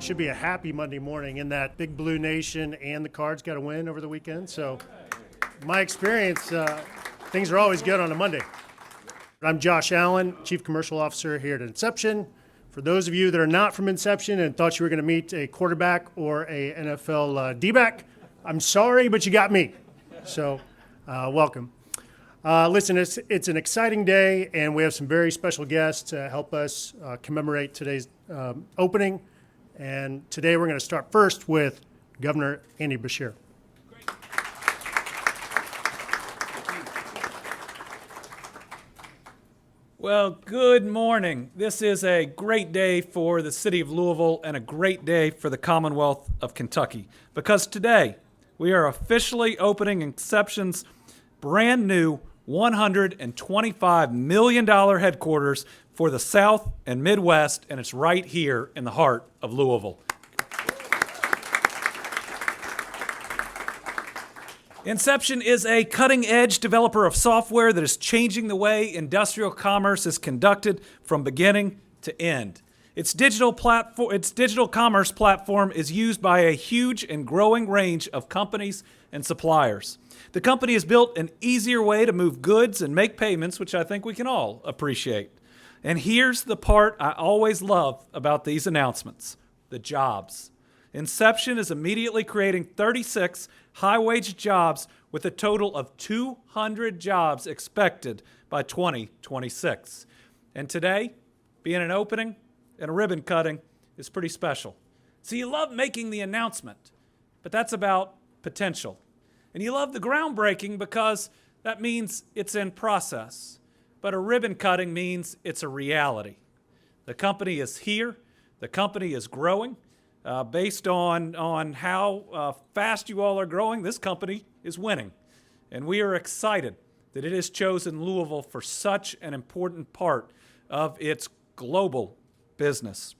should be a happy Monday morning in that Big Blue Nation and the Cards got a win over the weekend. So my experience, things are always good on a Monday. I'm Josh Allen, Chief Commercial Officer here at Inxeption. For those of you that are not from Inxeption and thought you were going to meet a quarterback or a NFL D-back, I'm sorry, but you got me. So welcome. Listen, it's an exciting day, and we have some very special guests to help us commemorate today's opening. And today we're going to start first with Governor Andy Beshear. Well, good morning. This is a great day for the city of Louisville and a great day for the Commonwealth of Kentucky, because today we are officially opening Inxeption's brand new $125 million headquarters for the South and Midwest, and it's right here in the heart of Louisville. Inxeption is a cutting-edge developer of software that is changing the way industrial commerce is conducted from beginning to end. Its digital commerce platform is used by a huge and growing range of companies and suppliers. The company has built an easier way to move goods and make payments, which I think we can all appreciate. And here's the part I always love about these announcements: the jobs. Inxeption is immediately creating 36 high-wage jobs with a total of 200 jobs expected by 2026. And today, being an opening and a ribbon cutting is pretty special. So you love making the announcement, but that's about potential. And you love the groundbreaking because that means it's in process. But a ribbon cutting means it's a reality. The company is here. The company is growing. Based on how fast you all are growing, this company is winning. And we are excited that it has chosen Louisville for such an important part of its global business.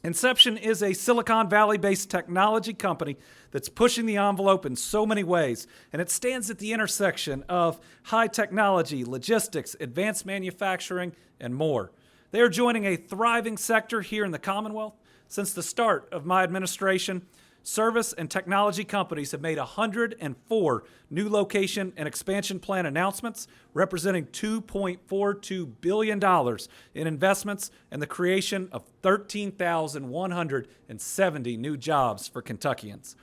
Inxeption is a Silicon Valley-based technology company that's pushing the envelope in so many ways, and it stands at the intersection of high technology, logistics, advanced manufacturing, and more. They are joining a thriving sector here in the Commonwealth. Since the start of my administration, service and technology companies have made 104 new location and expansion plan announcements, representing $2.42 billion in investments and the creation of 13,170 new jobs for Kentuckians.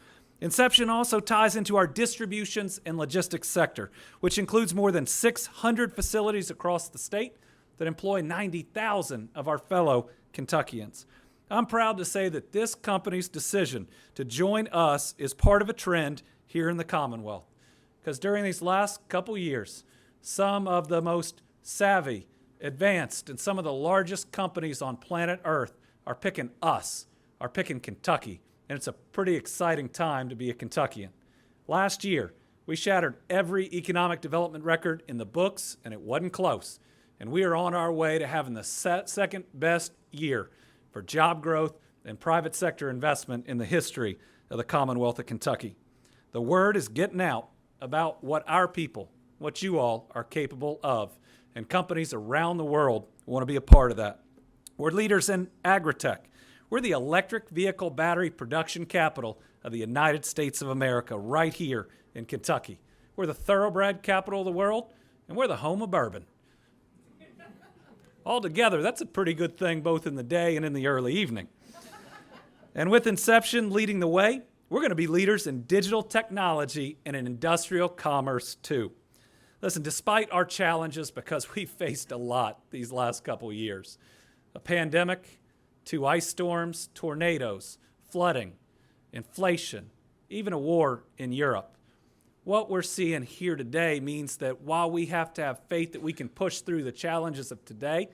Inxeption also ties into our distributions and logistics sector, which includes more than 600 facilities across the state that employ 90,000 of our fellow Kentuckians. I'm proud to say that this company's decision to join us is part of a trend here in the Commonwealth, because during these last couple years, some of the most savvy, advanced, and some of the largest companies on planet Earth are picking us, are picking Kentucky, and it's a pretty exciting time to be a Kentuckian. Last year, we shattered every economic development record in the books, and it wasn't close, and we are on our way to having the second best year for job growth and private sector investment in the history of the Commonwealth of Kentucky. The word is getting out about what our people, what you all are capable of, and companies around the world want to be a part of that. We're leaders in agri-tech. We're the electric vehicle battery production capital of the United States of America right here in Kentucky. We're the thoroughbred capital of the world, and we're the home of bourbon. Altogether, that's a pretty good thing both in the day and in the early evening. And with Inxeption leading the way, we're going to be leaders in digital technology and in industrial commerce too. Listen, despite our challenges, because we've faced a lot these last couple years, a pandemic, 2 ice storms, tornadoes, flooding, inflation, even a war in Europe. What we're seeing here today means that while we have to have faith that we can push through the challenges of today,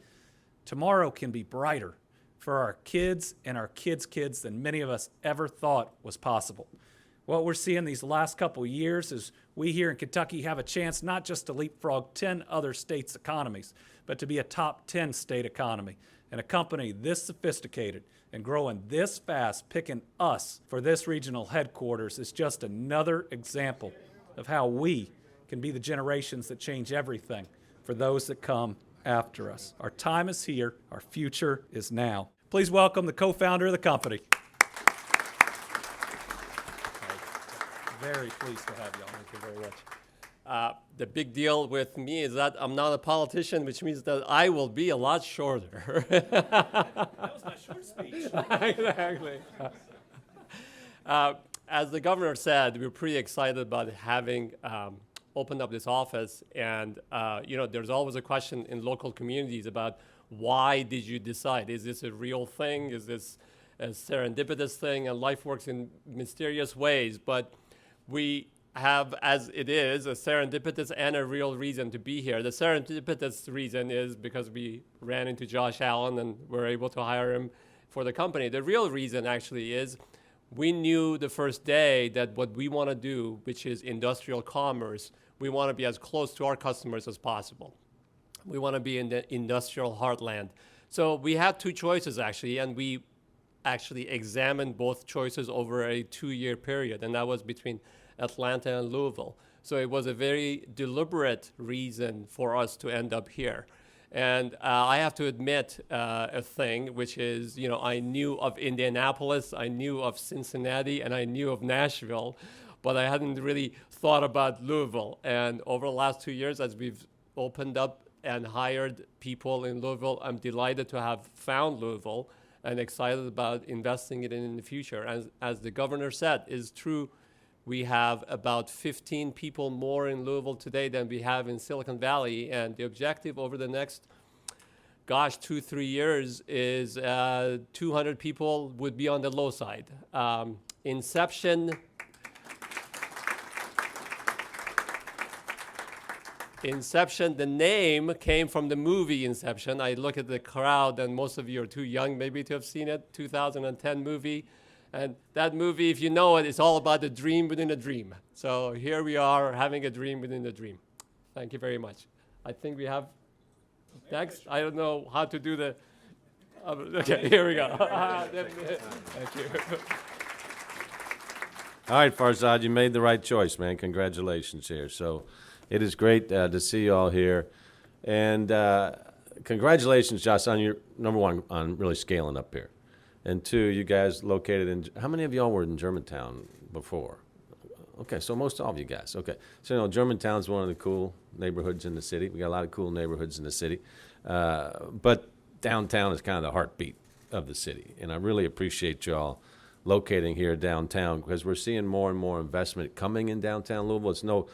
tomorrow can be brighter for our kids and our kids' kids than many of us ever thought was possible. What we're seeing these last couple years is we here in Kentucky have a chance not just to leapfrog 10 other states' economies, but to be a top 10 state economy. And a company this sophisticated and growing this fast, picking us for this regional headquarters is just another example of how we can be the generations that change everything for those that come after us. Our time is here. Our future is now. Please welcome the co-founder of the company. Very pleased to have y'all. Thank you very much. The big deal with me is that I'm not a politician, which means that I will be a lot shorter. That was my short speech. Exactly. As the governor said, we're pretty excited about having opened up this office. And, there's always a question in local communities about why did you decide? Is this a real thing? Is this a serendipitous thing? And life works in mysterious ways. But we have, as it is, a serendipitous and a real reason to be here. The serendipitous reason is because we ran into Josh Allen and were able to hire him for the company. The real reason actually is we knew the first day that what we want to do, which is industrial commerce, we want to be as close to our customers as possible. We want to be in the industrial heartland. So we had two choices actually, and we actually examined both choices over a 2-year period, and that was between Atlanta and Louisville. So it was a very deliberate reason for us to end up here. And I have to admit a thing, which is, I knew of Indianapolis, I knew of Cincinnati, and I knew of Nashville, but I hadn't really thought about Louisville. And over the last 2 years, as we've opened up and hired people in Louisville, I'm delighted to have found Louisville and excited about investing it in the future. As the governor said, is true. We have about 15 people more in Louisville today than we have in Silicon Valley, and the objective over the next, 2-3 years is 200 people would be on the low side. Inxeption, the name came from the movie Inxeption. I look at the crowd, and most of you are too young maybe to have seen it, 2010 movie. And that movie, if you know it, it's all about the dream within a dream. So here we are having a dream within a dream. Thank you very much. I think we have next. I don't know how to do the. Okay, here we go. Thank you. All right, Farzad, you made the right choice, man. Congratulations here. So it is great to see you all here. And congratulations, Josh, on your, number one, on really scaling up here. And two, you guys located in, how many of y'all were in Germantown before? Okay, so most all of you guys. Okay, so Germantown's one of the cool neighborhoods in the city. We got a lot of cool neighborhoods in the city. But downtown is kind of the heartbeat of the city. And I really appreciate y'all locating here downtown because we're seeing more and more investment coming in downtown Louisville. It's no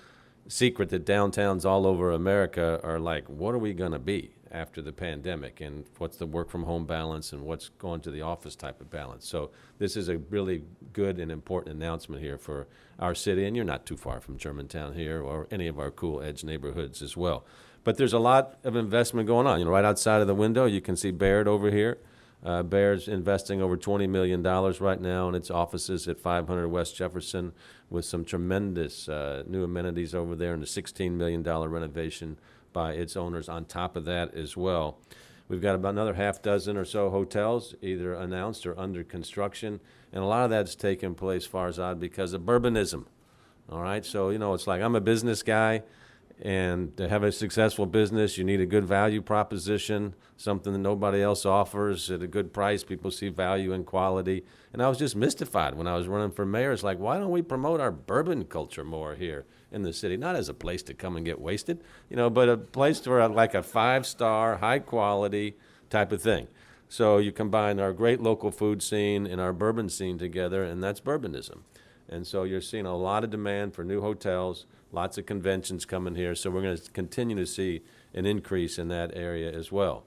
secret that downtowns all over America are like, what are we going to be after the pandemic, and what's the work from home balance and what's going to the office type of balance. So this is a really good and important announcement here for our city, and you're not too far from Germantown here or any of our cool edge neighborhoods as well. But there's a lot of investment going on. Right outside of the window, you can see Baird over here. Baird's investing over $20 million right now in its offices at 500 West Jefferson with some tremendous new amenities over there and a $16 million renovation by its owners on top of that as well. We've got about another half dozen or so hotels either announced or under construction, and a lot of that's taken place, Farzad, because of bourbonism. All right, so it's like I'm a business guy, and to have a successful business, you need a good value proposition, something that nobody else offers at a good price. People see value and quality. And I was just mystified when I was running for mayor. It's like, why don't we promote our bourbon culture more here in the city? Not as a place to come and get wasted, but a place for like a 5-star, high-quality type of thing. So you combine our great local food scene and our bourbon scene together, and that's bourbonism. And so you're seeing a lot of demand for new hotels, lots of conventions coming here, so we're going to continue to see an increase in that area as well.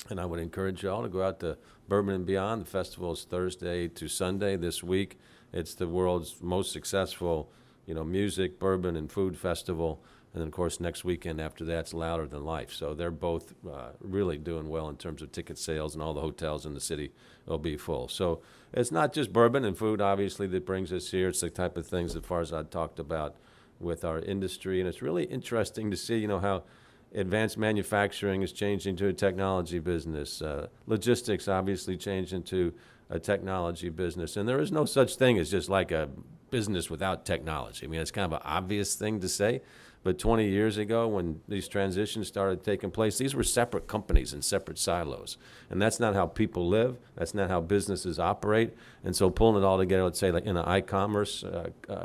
And I would encourage you all to go out to Bourbon and Beyond. The festival is Thursday to Sunday this week. It's the world's most successful, music, bourbon, and food festival. And then, of course, next weekend after that's Louder Than Life. So they're both really doing well in terms of ticket sales, and all the hotels in the city will be full. So it's not just bourbon and food, obviously, that brings us here. It's the type of things that Farzad talked about with our industry. And it's really interesting to see, how advanced manufacturing is changing to a technology business. Logistics obviously changed into a technology business. And there is no such thing as just like a business without technology. I mean, it's kind of an obvious thing to say, But 20 years ago, when these transitions started taking place, these were separate companies and separate silos. And that's not how people live. That's not how businesses operate. And so pulling it all together, let's say, like in an e-commerce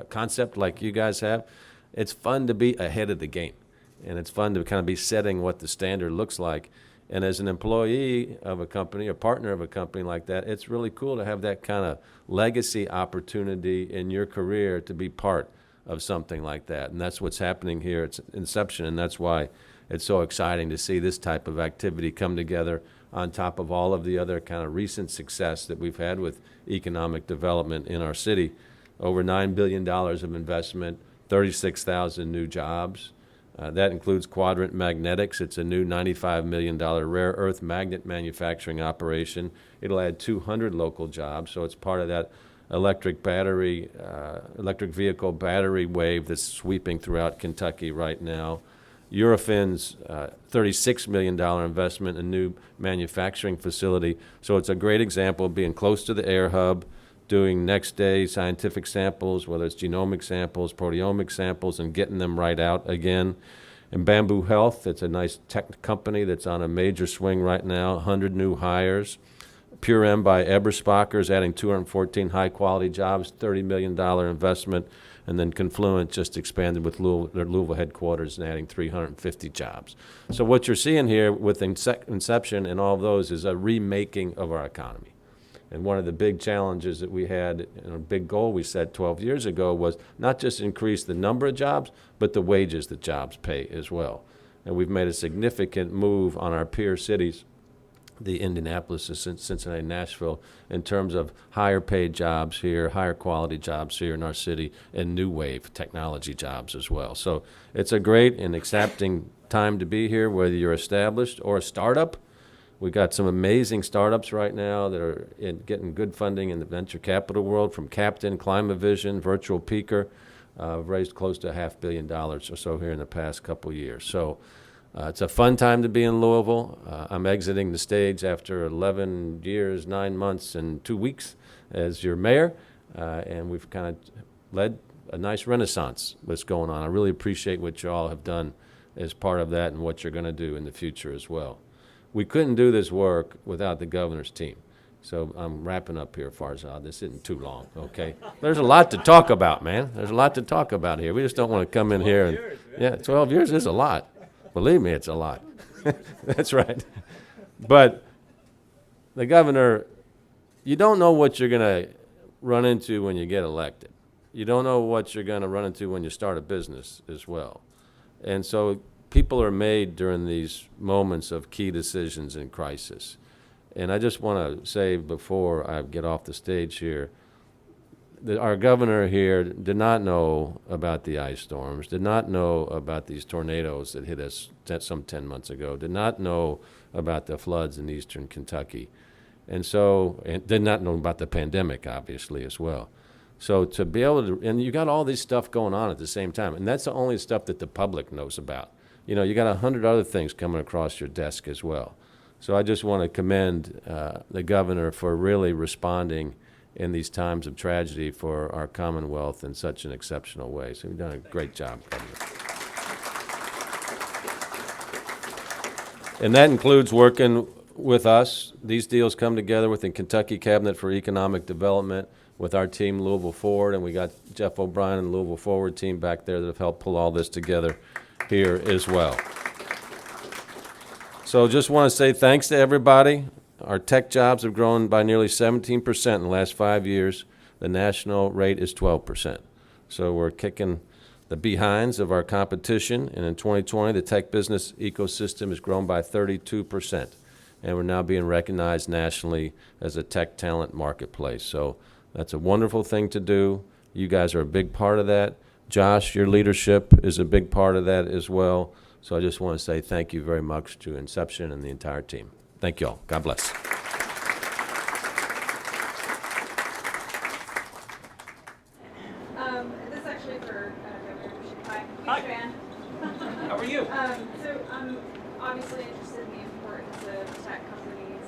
concept like you guys have, it's fun to be ahead of the game. And it's fun to kind of be setting what the standard looks like. And as an employee of a company, a partner of a company like that, it's really cool to have that kind of legacy opportunity in your career to be part of something like that. And that's what's happening here at Inxeption, and that's why it's so exciting to see this type of activity come together on top of all of the other kind of recent success that we've had with economic development in our city. Over $9 billion of investment, 36,000 new jobs. That includes Quadrant Magnetics. It's a new $95 million rare earth magnet manufacturing operation. It'll add 200 local jobs, so it's part of that electric vehicle battery wave that's sweeping throughout Kentucky right now. Eurofin's $36 million investment in a new manufacturing facility. So it's a great example of being close to the air hub, doing next day scientific samples, whether it's genomic samples, proteomic samples, and getting them right out again. And Bamboo Health, it's a nice tech company that's on a major swing right now, 100 new hires. Pure M by Eberspacher is adding 214 high-quality jobs, $30 million investment, and then Confluent just expanded with their Louisville headquarters and adding 350 jobs. So what you're seeing here with Inxeption and all of those is a remaking of our economy. And one of the big challenges that we had, and a big goal we set 12 years ago, was not just increase the number of jobs, but the wages that jobs pay as well. And we've made a significant move on our peer cities, the Indianapolis, Cincinnati, Nashville, in terms of higher paid jobs here, higher quality jobs here in our city, and new wave technology jobs as well. So it's a great and accepting time to be here, whether you're established or a startup. We've got some amazing startups right now that are getting good funding in the venture capital world, from Captain, ClimaVision, Virtual Peaker. Raised close to $500 million or so here in the past couple years. So it's a fun time to be in Louisville. I'm exiting the stage after 11 years, 9 months, and 2 weeks as your mayor, and we've kind of led a nice renaissance that's going on. I really appreciate what you all have done as part of that and what you're going to do in the future as well. We couldn't do this work without the governor's team. So I'm wrapping up here, Farzad. This isn't too long, okay? There's a lot to talk about, man. There's a lot to talk about here. We just don't want to come in here and, yeah, 12 years is a lot. Believe me, it's a lot. That's right. But the governor, you don't know what you're going to run into when you get elected. You don't know what you're going to run into when you start a business as well. And so people are made during these moments of key decisions in crisis. And I just want to say before I get off the stage here, that our governor here did not know about the ice storms, did not know about these tornadoes that hit us some 10 months ago, did not know about the floods in eastern Kentucky, and did not know about the pandemic, obviously, as well. So to be able to, and you got all this stuff going on at the same time, and that's the only stuff that the public knows about. You know, you got 100 other things coming across your desk as well. So I just want to commend the governor for really responding in these times of tragedy for our Commonwealth in such an exceptional way. So you've done a great job, Governor. And that includes working with us. These deals come together with the Kentucky Cabinet for Economic Development, with our team, Louisville Forward, and we got Jeff O'Brien and the Louisville Forward team back there that have helped pull all this together here as well. So just want to say thanks to everybody. Our tech jobs have grown by nearly 17% in the last 5 years. The national rate is 12%. So we're kicking the behinds of our competition. And in 2020, the tech business ecosystem has grown by 32%. And we're now being recognized nationally as a tech talent marketplace. So that's a wonderful thing to do. You guys are a big part of that. Josh, your leadership is a big part of that as well. So I just want to say thank you very much to Inxeption and the entire team. Thank you all. God bless. This is actually for Governor. Hi. Hi. Fan. How are you? So I'm obviously interested in the importance of tech companies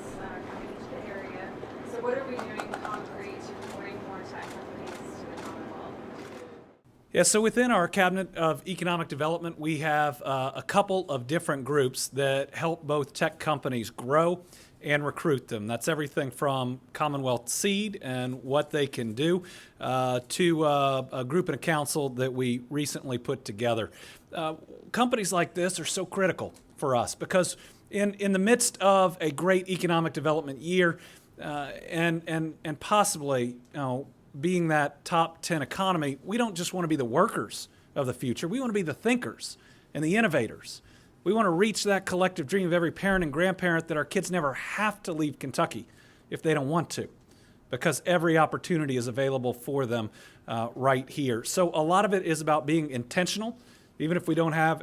coming into the area. So what are we doing concrete to bring more tech companies to the Commonwealth? Yeah, so within our Cabinet of Economic Development, we have a couple of different groups that help both tech companies grow and recruit them. That's everything from Commonwealth Seed and what they can do to a group and a council that we recently put together. Companies like this are so critical for us because in the midst of a great economic development year and possibly, being that top 10 economy, we don't just want to be the workers of the future. We want to be the thinkers and the innovators. We want to reach that collective dream of every parent and grandparent that our kids never have to leave Kentucky if they don't want to, because every opportunity is available for them right here. So a lot of it is about being intentional, even if we don't have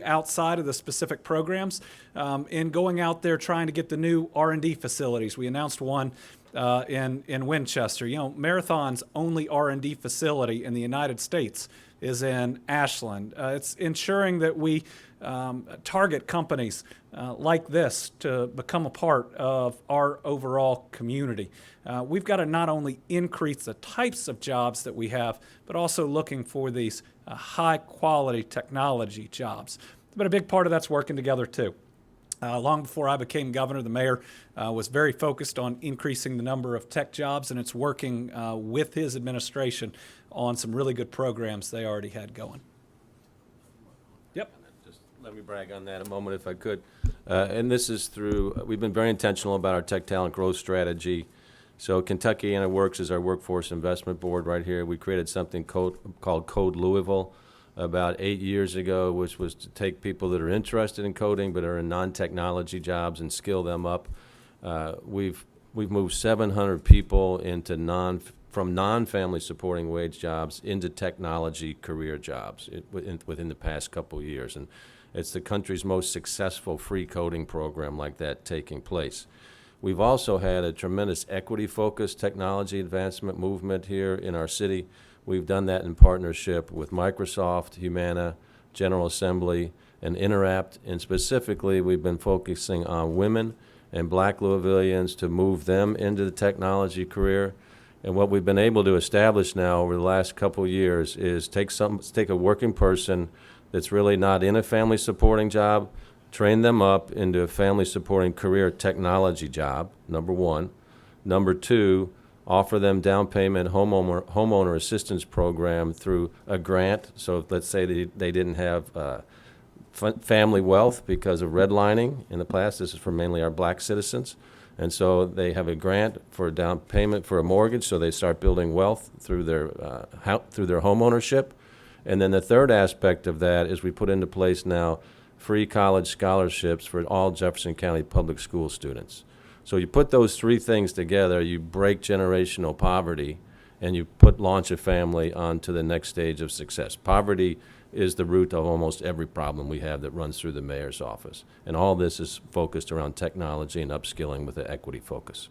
outside of the specific programs, in going out there trying to get the new R&D facilities. We announced one in Winchester. Marathon's only R&D facility in the United States is in Ashland. It's ensuring that we target companies like this to become a part of our overall community. We've got to not only increase the types of jobs that we have, but also looking for these high-quality technology jobs. But a big part of that's working together, too. Long before I became governor, the mayor was very focused on increasing the number of tech jobs, and it's working with his administration on some really good programs they already had going. Yep. Just let me brag on that a moment if I could. And this is we've been very intentional about our tech talent growth strategy. So Kentuckiana Works is our workforce investment board right here. We created something called Code Louisville about 8 years ago, which was to take people that are interested in coding but are in non-technology jobs and skill them up. We've moved 700 people from non-family supporting wage jobs into technology career jobs within the past couple of years, and it's the country's most successful free coding program like that taking place. We've also had a tremendous equity-focused technology advancement movement here in our city. We've done that in partnership with Microsoft, Humana, General Assembly, and Interapt, and specifically we've been focusing on women and black Louisvillians to move them into the technology career. And what we've been able to establish now over the last couple of years is take a working person that's really not in a family supporting job, train them up into a family supporting career technology job, number one. Number two, offer them down payment homeowner assistance program through a grant. So if, let's say they didn't have family wealth because of redlining in the past. This is for mainly our black citizens. And so they have a grant for a down payment for a mortgage, so they start building wealth through their home ownership. And then the third aspect of that is we put into place now free college scholarships for all Jefferson County public school students. So you put those three things together, you break generational poverty, and you launch a family onto the next stage of success. Poverty is the root of almost every problem we have that runs through the mayor's office. And all this is focused around technology and upskilling with an equity focus.